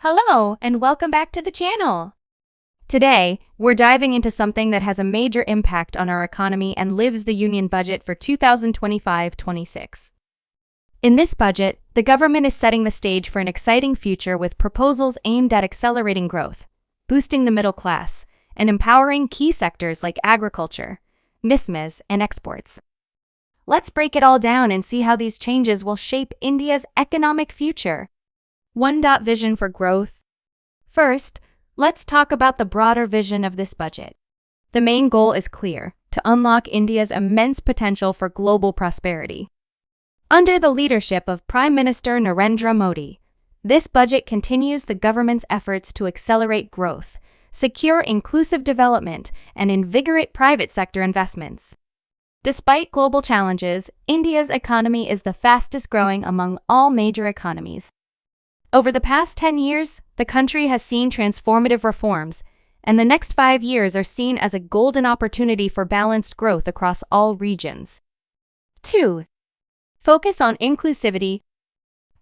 Hello, and welcome back to the channel. Today, we're diving into something that has a major impact on our economy and lives the union budget for 2025-26. In this budget, the government is setting the stage for an exciting future with proposals aimed at accelerating growth, boosting the middle class, and empowering key sectors like agriculture, MSMEs, and exports. Let's break it all down and see how these changes will shape India's economic future. 1. Vision for growth. First, let's talk about the broader vision of this budget. The main goal is clear: to unlock India's immense potential for global prosperity. Under the leadership of Prime Minister Narendra Modi, this budget continues the government's efforts to accelerate growth, secure inclusive development, and invigorate private sector investments. Despite global challenges, India's economy is the fastest growing among all major economies. Over the past 10 years, the country has seen transformative reforms, and the next 5 years are seen as a golden opportunity for balanced growth across all regions. 2. Focus on inclusivity.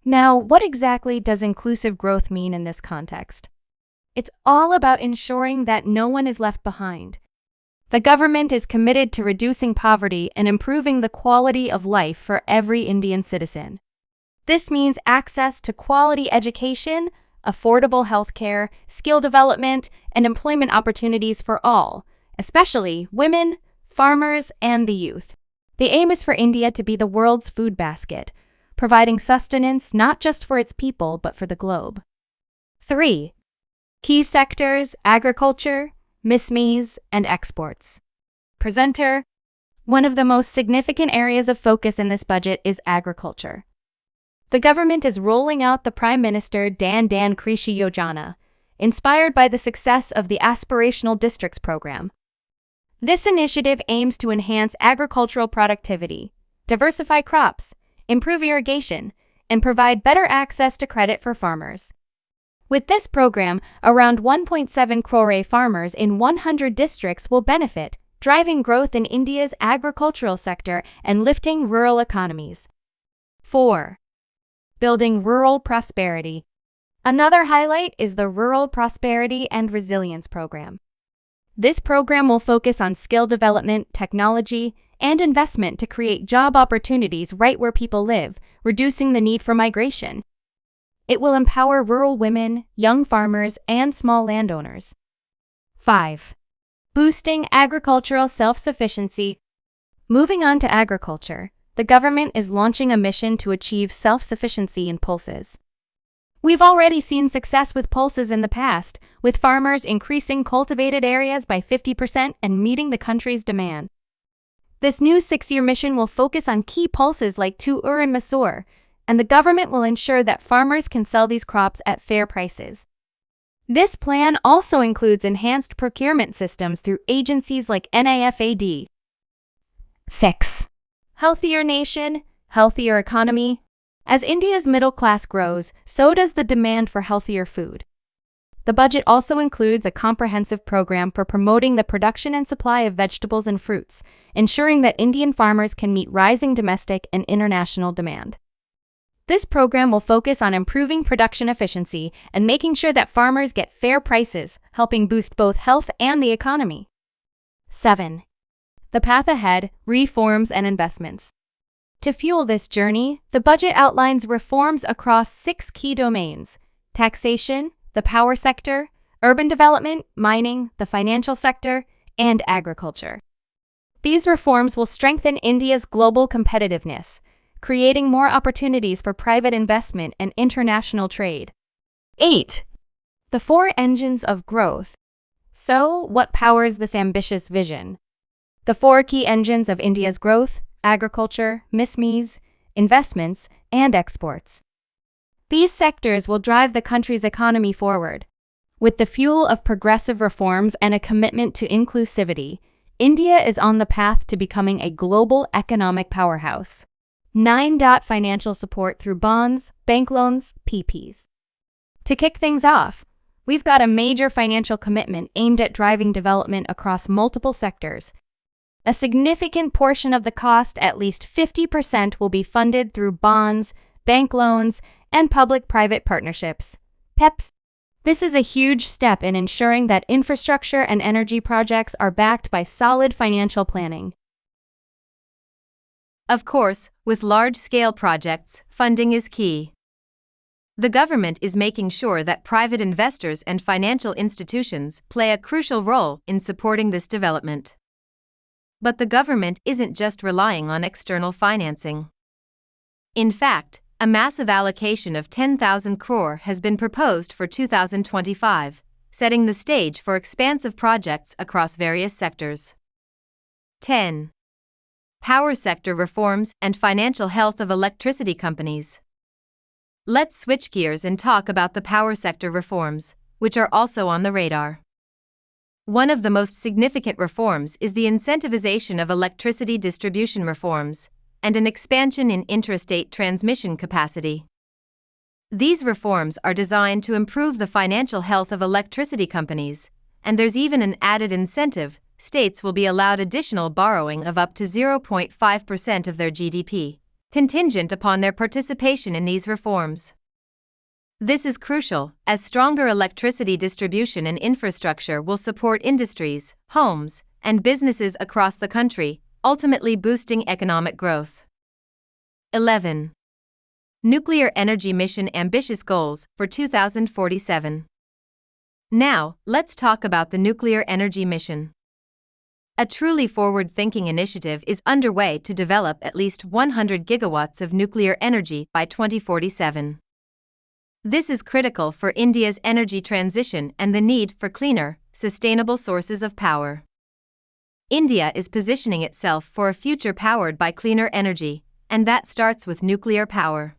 Now, what exactly does inclusive growth mean in this context? It's all about ensuring that no one is left behind. The government is committed to reducing poverty and improving the quality of life for every Indian citizen. This means access to quality education, affordable healthcare, skill development, and employment opportunities for all, especially women, farmers, and the youth. The aim is for India to be the world's food basket, providing sustenance not just for its people but for the globe. 3. Key sectors: agriculture, MSMEs, and exports. Presenter. One of the most significant areas of focus in this budget is agriculture. The government is rolling out the Prime Minister Dan Krishi Yojana, inspired by the success of the Aspirational Districts program. This initiative aims to enhance agricultural productivity, diversify crops, improve irrigation, and provide better access to credit for farmers. With this program, around 1.7 crore farmers in 100 districts will benefit, driving growth in India's agricultural sector and lifting rural economies. 4. Building rural prosperity. Another highlight is the Rural Prosperity and Resilience Program. This program will focus on skill development, technology, and investment to create job opportunities right where people live, reducing the need for migration. It will empower rural women, young farmers, and small landowners. 5. Boosting agricultural self-sufficiency. Moving on to agriculture, the government is launching a mission to achieve self-sufficiency in pulses. We've already seen success with pulses in the past, with farmers increasing cultivated areas by 50% and meeting the country's demand. This new 6-year mission will focus on key pulses like tuor and masoor, and the government will ensure that farmers can sell these crops at fair prices. This plan also includes enhanced procurement systems through agencies like NAFAD. 6. Healthier nation, healthier economy. As India's middle class grows, so does the demand for healthier food. The budget also includes a comprehensive program for promoting the production and supply of vegetables and fruits, ensuring that Indian farmers can meet rising domestic and international demand. This program will focus on improving production efficiency and making sure that farmers get fair prices, helping boost both health and the economy. 7. The path ahead: reforms and investments. To fuel this journey, the budget outlines reforms across 6 key domains: taxation, the power sector, urban development, mining, the financial sector, and agriculture. These reforms will strengthen India's global competitiveness, creating more opportunities for private investment and international trade. 8. The 4 engines of growth. So, what powers this ambitious vision? The 4 key engines of India's growth: agriculture, MSMEs, investments, and exports. These sectors will drive the country's economy forward. With the fuel of progressive reforms and a commitment to inclusivity, India is on the path to becoming a global economic powerhouse. 9. Financial support through bonds, bank loans, PPs. To kick things off, we've got a major financial commitment aimed at driving development across multiple sectors. A significant portion of the cost, at least 50%, will be funded through bonds, bank loans, and public-private partnerships, PEPs. This is a huge step in ensuring that infrastructure and energy projects are backed by solid financial planning. Of course, with large-scale projects, funding is key. The government is making sure that private investors and financial institutions play a crucial role in supporting this development. But the government isn't just relying on external financing. In fact, a massive allocation of 10,000 crore has been proposed for 2025, setting the stage for expansive projects across various sectors. 10. Power sector reforms and financial health of electricity companies. Let's switch gears and talk about the power sector reforms, which are also on the radar. One of the most significant reforms is the incentivization of electricity distribution reforms and an expansion in intrastate transmission capacity. These reforms are designed to improve the financial health of electricity companies, and there's even an added incentive: states will be allowed additional borrowing of up to 0.5% of their GDP, contingent upon their participation in these reforms. This is crucial, as stronger electricity distribution and infrastructure will support industries, homes, and businesses across the country, ultimately boosting economic growth. 11. Nuclear energy mission ambitious goals for 2047. Now, let's talk about the nuclear energy mission. A truly forward-thinking initiative is underway to develop at least 100 gigawatts of nuclear energy by 2047. This is critical for India's energy transition and the need for cleaner, sustainable sources of power. India is positioning itself for a future powered by cleaner energy, and that starts with nuclear power.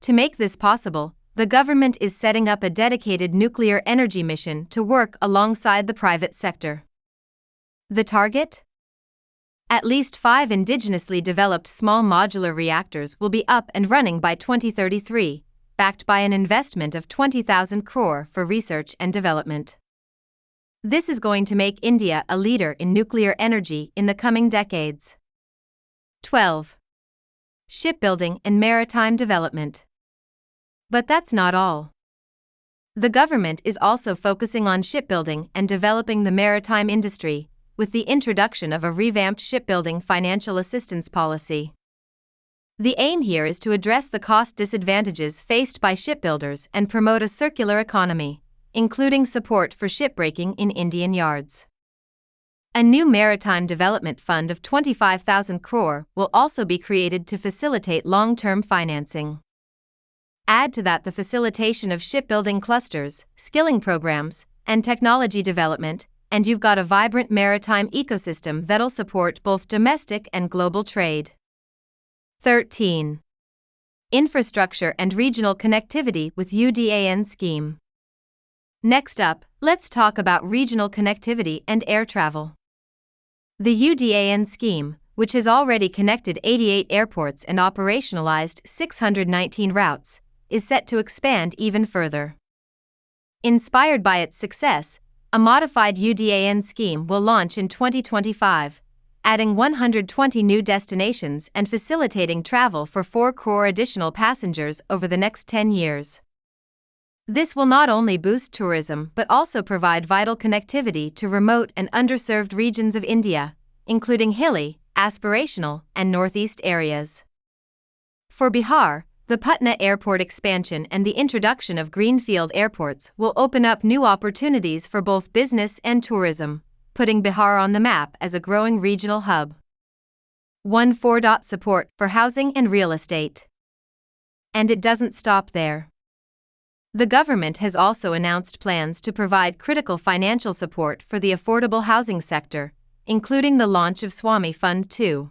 To make this possible, the government is setting up a dedicated nuclear energy mission to work alongside the private sector. The target? At least 5 indigenously developed small modular reactors will be up and running by 2033, backed by an investment of 20,000 crore for research and development. This is going to make India a leader in nuclear energy in the coming decades. 12. Shipbuilding and maritime development. But that's not all. The government is also focusing on shipbuilding and developing the maritime industry, with the introduction of a revamped shipbuilding financial assistance policy. The aim here is to address the cost disadvantages faced by shipbuilders and promote a circular economy, including support for shipbreaking in Indian yards. A new maritime development fund of 25,000 crore will also be created to facilitate long-term financing. Add to that the facilitation of shipbuilding clusters, skilling programs, and technology development, and you've got a vibrant maritime ecosystem that'll support both domestic and global trade. 13. Infrastructure and regional connectivity with UDAN scheme. Next up, let's talk about regional connectivity and air travel. The UDAN scheme, which has already connected 88 airports and operationalized 619 routes, is set to expand even further. Inspired by its success, a modified UDAN scheme will launch in 2025, adding 120 new destinations and facilitating travel for 4 crore additional passengers over the next 10 years. This will not only boost tourism but also provide vital connectivity to remote and underserved regions of India, including hilly, aspirational, and northeast areas. For Bihar, the Patna airport expansion and the introduction of greenfield airports will open up new opportunities for both business and tourism, putting Bihar on the map as a growing regional hub. 1.4. Support for housing and real estate. And it doesn't stop there. The government has also announced plans to provide critical financial support for the affordable housing sector, including the launch of Swami Fund 2.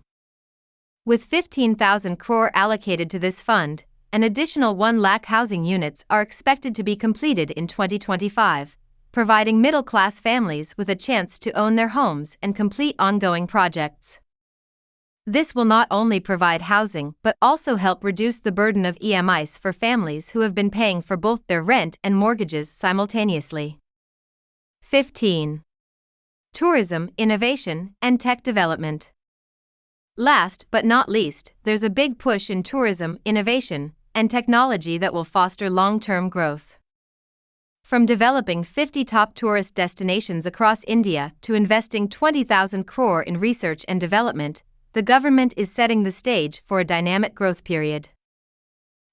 With 15,000 crore allocated to this fund, an additional 1 lakh housing units are expected to be completed in 2025, providing middle-class families with a chance to own their homes and complete ongoing projects. This will not only provide housing but also help reduce the burden of EMIs for families who have been paying for both their rent and mortgages simultaneously. 15. Tourism, innovation, and tech development. Last but not least, there's a big push in tourism, innovation, and technology that will foster long-term growth. From developing 50 top tourist destinations across India to investing 20,000 crore in research and development, the government is setting the stage for a dynamic growth period.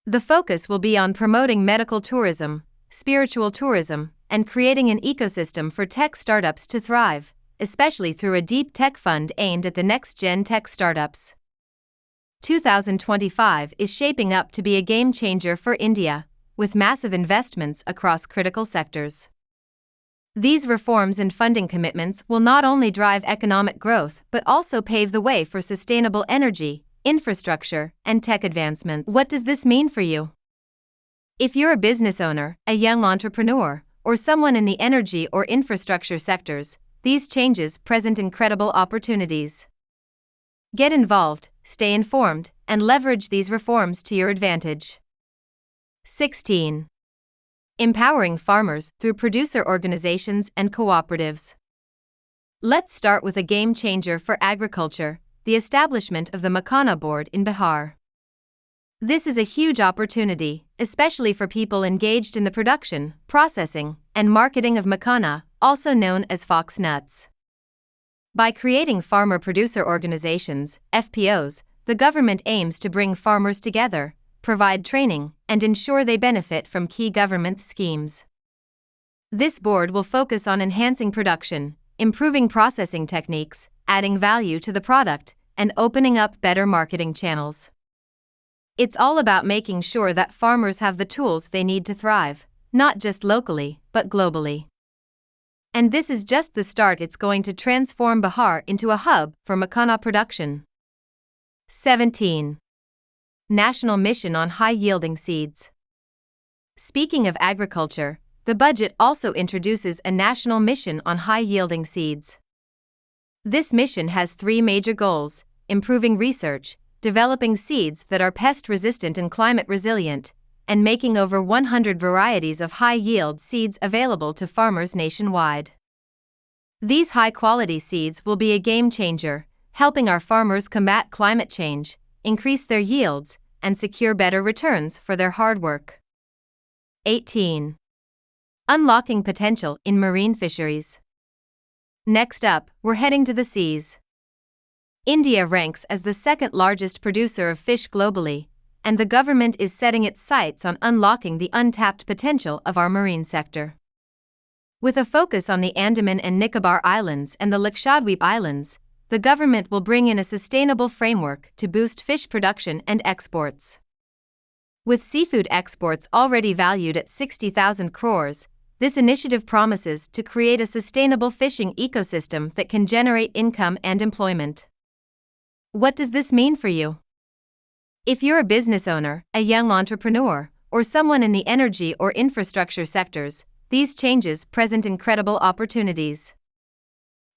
The focus will be on promoting medical tourism, spiritual tourism, and creating an ecosystem for tech startups to thrive, especially through a deep tech fund aimed at the next-gen tech startups. 2025 is shaping up to be a game changer for India, with massive investments across critical sectors. These reforms and funding commitments will not only drive economic growth but also pave the way for sustainable energy, infrastructure, and tech advancements. What does this mean for you? If you're a business owner, a young entrepreneur, or someone in the energy or infrastructure sectors, these changes present incredible opportunities. Get involved, stay informed, and leverage these reforms to your advantage. 16. Empowering farmers through producer organizations and cooperatives. Let's start with a game changer for agriculture, the establishment of the Makhana Board in Bihar. This is a huge opportunity, especially for people engaged in the production, processing, and marketing of makhana, also known as fox nuts. By creating farmer-producer organizations, FPOs, the government aims to bring farmers together, provide training, and ensure they benefit from key government schemes. This board will focus on enhancing production, improving processing techniques, adding value to the product, and opening up better marketing channels. It's all about making sure that farmers have the tools they need to thrive, not just locally, but globally. And this is just the start. It's going to transform Bihar into a hub for makhana production. 17. National Mission on High-Yielding Seeds. Speaking of agriculture, the budget also introduces a national mission on high-yielding seeds. This mission has three major goals: improving research, developing seeds that are pest-resistant and climate-resilient, and making over 100 varieties of high-yield seeds available to farmers nationwide. These high-quality seeds will be a game-changer, helping our farmers combat climate change, increase their yields, and secure better returns for their hard work. 18. Unlocking potential in marine fisheries. Next up, we're heading to the seas. India ranks as the second largest producer of fish globally, and the government is setting its sights on unlocking the untapped potential of our marine sector. With a focus on the Andaman and Nicobar Islands and the Lakshadweep Islands, the government will bring in a sustainable framework to boost fish production and exports. With seafood exports already valued at 60,000 crores, this initiative promises to create a sustainable fishing ecosystem that can generate income and employment. What does this mean for you? If you're a business owner, a young entrepreneur, or someone in the energy or infrastructure sectors, these changes present incredible opportunities.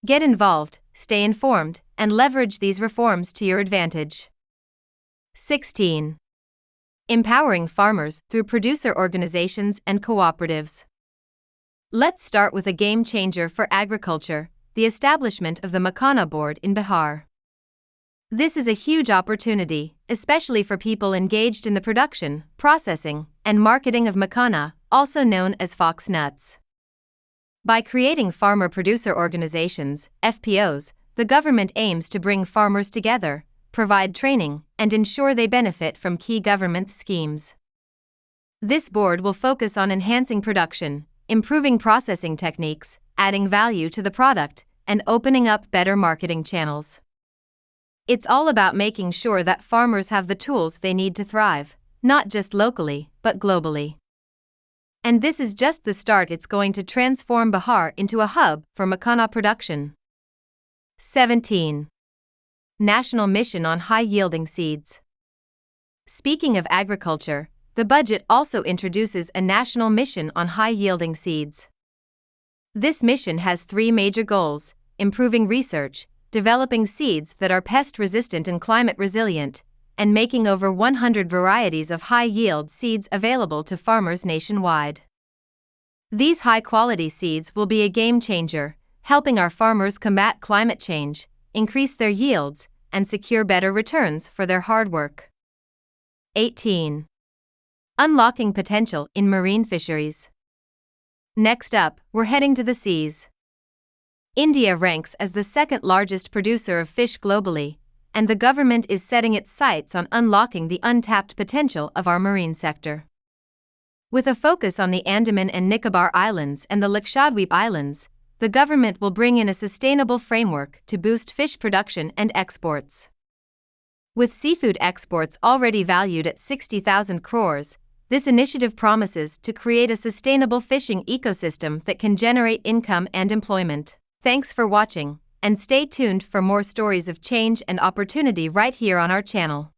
Get involved, stay informed, and leverage these reforms to your advantage. 16. Empowering farmers through producer organizations and cooperatives. Let's start with a game changer for agriculture, the establishment of the Makhana Board in Bihar. This is a huge opportunity, especially for people engaged in the production, processing, and marketing of makhana, also known as fox nuts. By creating farmer-producer organizations, FPOs, the government aims to bring farmers together, provide training, and ensure they benefit from key government schemes. This board will focus on enhancing production, improving processing techniques, adding value to the product, and opening up better marketing channels. It's all about making sure that farmers have the tools they need to thrive, not just locally, but globally. And this is just the start. It's going to transform Bihar into a hub for makhana production. 17. National Mission on High-Yielding Seeds. Speaking of agriculture, the budget also introduces a national mission on high-yielding seeds. This mission has three major goals: improving research, developing seeds that are pest-resistant and climate-resilient, and making over 100 varieties of high-yield seeds available to farmers nationwide. These high-quality seeds will be a game-changer, helping our farmers combat climate change, increase their yields, and secure better returns for their hard work. 18. Unlocking potential in marine fisheries. Next up, we're heading to the seas. India ranks as the second largest producer of fish globally, and the government is setting its sights on unlocking the untapped potential of our marine sector. With a focus on the Andaman and Nicobar Islands and the Lakshadweep Islands, the government will bring in a sustainable framework to boost fish production and exports. With seafood exports already valued at 60,000 crores, this initiative promises to create a sustainable fishing ecosystem that can generate income and employment. Thanks for watching, and stay tuned for more stories of change and opportunity right here on our channel.